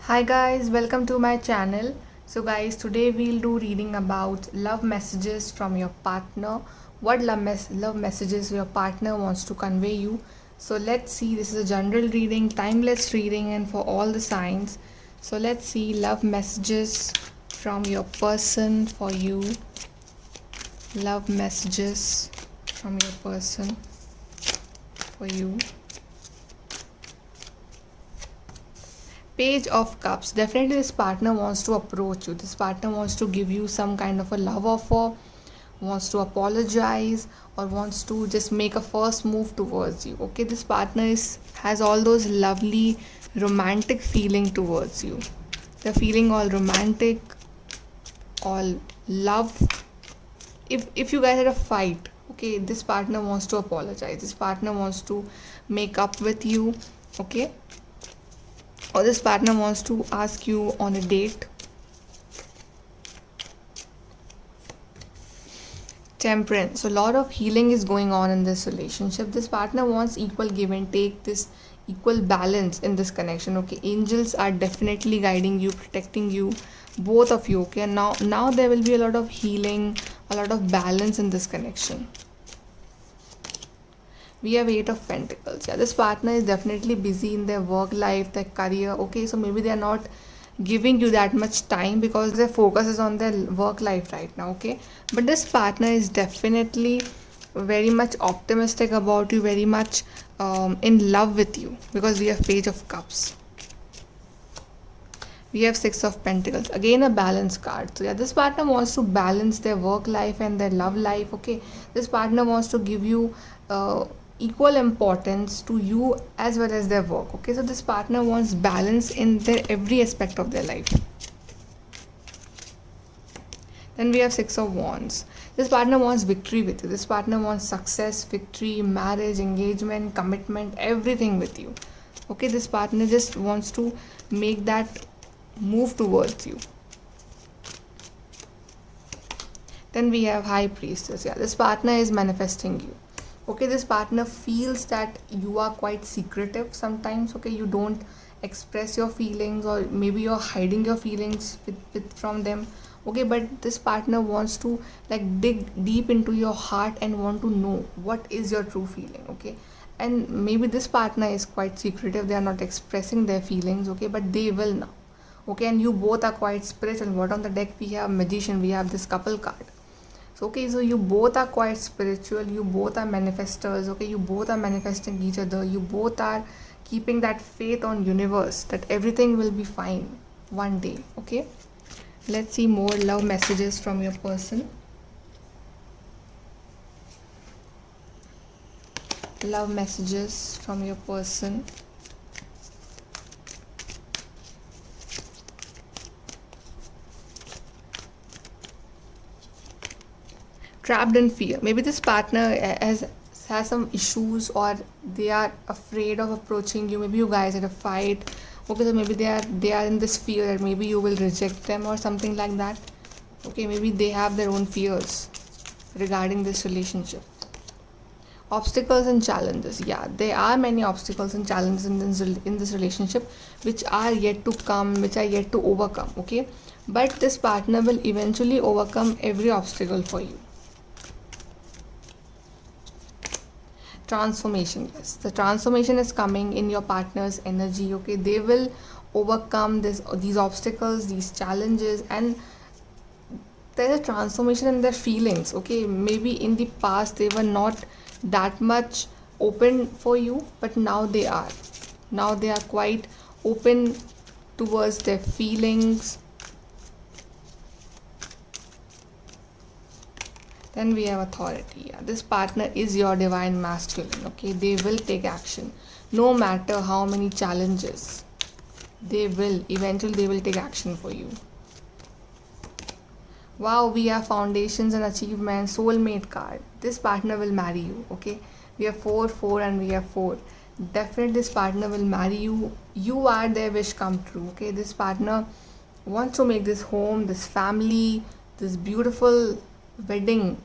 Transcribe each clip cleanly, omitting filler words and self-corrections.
Hi guys, welcome to my channel. So guys, today we'll do reading about love messages from your partner. What love messages your partner wants to convey you. So let's see, this is a general reading, timeless reading and for all the signs. So let's see love messages from your person for you. Love messages from your person for you. Page of Cups. Definitely this partner wants to approach you. This partner wants to give you some kind of a love offer, wants to apologize, or wants to just make a first move towards you. Okay, this partner has all those lovely romantic feeling towards you. They're feeling all romantic, all love. If you guys had a fight, okay, this partner wants to apologize. This partner wants to make up with you. Okay, or this partner wants to ask you on a date. Temperance. So a lot of healing is going on in this relationship. This partner wants equal give and take, this equal balance in this connection. Okay, angels are definitely guiding you, protecting you, both of you. Okay, and now there will be a lot of healing, a lot of balance in this connection. We have Eight of Pentacles. Yeah, this partner is definitely busy in their work life, their career. Okay, so maybe they are not giving you that much time because their focus is on their work life right now. Okay, but this partner is definitely very much optimistic about you, very much in love with you, because we have Page of Cups. We have Six of Pentacles, again a balance card. So yeah, this partner wants to balance their work life and their love life. Okay, this partner wants to give you equal importance to you as well as their work. Okay, so this partner wants balance in their every aspect of their life. Then we have Six of Wands. This partner wants victory with you. This partner wants success, victory, marriage, engagement, commitment, everything with you. Okay, this partner just wants to make that move towards you. Then we have High Priestess. Yeah, this partner is manifesting you. Okay, this partner feels that you are quite secretive sometimes. Okay, you don't express your feelings, or maybe you're hiding your feelings from them. Okay, but this partner wants to like dig deep into your heart and want to know what is your true feeling. Okay, and maybe this partner is quite secretive, they are not expressing their feelings. Okay, but they will now. Okay, and you both are quite spiritual. What on the deck we have Magician, we have this couple card. So okay, so you both are quite spiritual, you both are manifestors. Okay, you both are manifesting each other, you both are keeping that faith on universe that everything will be fine one day. Okay, let's see more love messages from your person. Love messages from your person. Trapped in fear. Maybe this partner has some issues, or they are afraid of approaching you. Maybe you guys had a fight. Okay, so maybe they are in this fear that maybe you will reject them or something like that. Okay, maybe they have their own fears regarding this relationship. Obstacles and challenges. Yeah, there are many obstacles and challenges in this relationship which are yet to come, which are yet to overcome. Okay, but this partner will eventually overcome every obstacle for you. Transformation. Yes, the transformation is coming in your partner's energy. Okay, they will overcome these obstacles, these challenges, and there's a transformation in their feelings. Okay, maybe in the past they were not that much open for you, but now they are. Now they are quite open towards their feelings. Then we have Authority. Yeah, this partner is your divine masculine. Okay, they will take action no matter how many challenges. They will take action for you. Wow, we have Foundations and Achievements, Soulmate card. This partner will marry you. Okay, we have 4 4 and we have 4. Definitely this partner will marry you. You are their wish come true. Okay, this partner wants to make this home, this family, this beautiful wedding,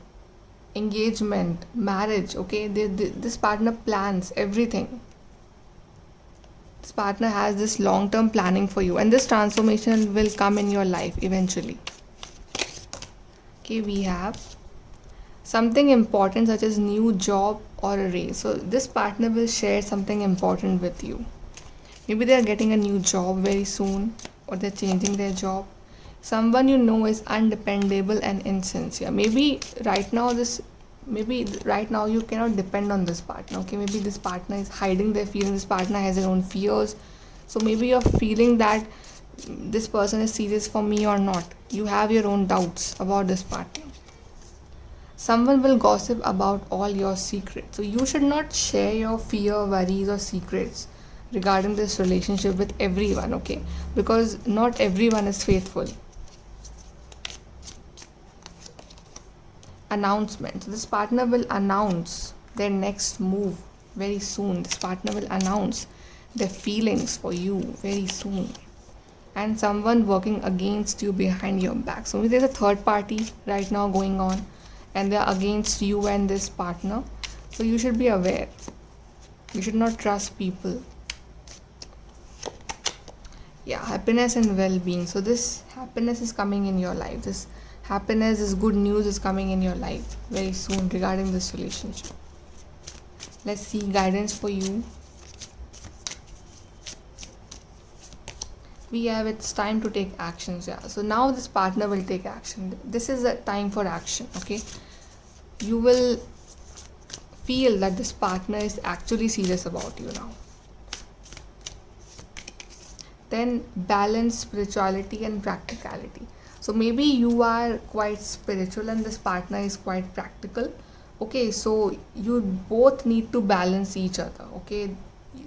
engagement, marriage. Okay, this partner plans everything. This partner has this long-term planning for you, and this transformation will come in your life eventually. Okay, we have something important such as new job or a raise. So this partner will share something important with you. Maybe they are getting a new job very soon, or they're changing their job. Someone you know is undependable and insincere. Maybe right now you cannot depend on this partner. Okay, maybe this partner is hiding their feelings. This partner has their own fears. So maybe you're feeling that this person is serious for me or not. You have your own doubts about this partner. Someone will gossip about all your secrets. So you should not share your fear, worries, or secrets regarding this relationship with everyone, okay? Because not everyone is faithful. Announcement. So this partner will announce their next move very soon. This partner will announce their feelings for you very soon. And someone working against you behind your back. So there's a third party right now going on, and they're against you and this partner. So you should be aware. You should not trust people. Yeah, happiness and well-being. So this happiness is coming in your life. This happiness, this good news is coming in your life very soon regarding this relationship. Let's see guidance for you. We have, it's time to take actions. Yeah, so now this partner will take action. This is a time for action. Okay, you will feel that this partner is actually serious about you now. Then balance spirituality and practicality. So maybe you are quite spiritual and this partner is quite practical. Okay, so you both need to balance each other. Okay,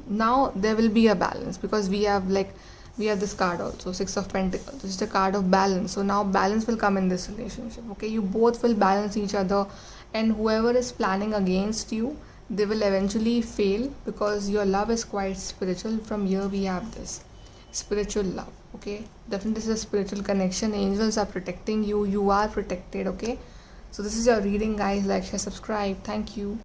now there will be a balance, because we have this card also, Six of Pentacles. This is the card of balance. So now balance will come in this relationship. Okay, you both will balance each other, and whoever is planning against you, they will eventually fail, because your love is quite spiritual. From here we have this spiritual love. Okay, definitely this is a spiritual connection. Angels are protecting you. You are protected. Okay, so this is your reading, guys. Like, share, subscribe. Thank you.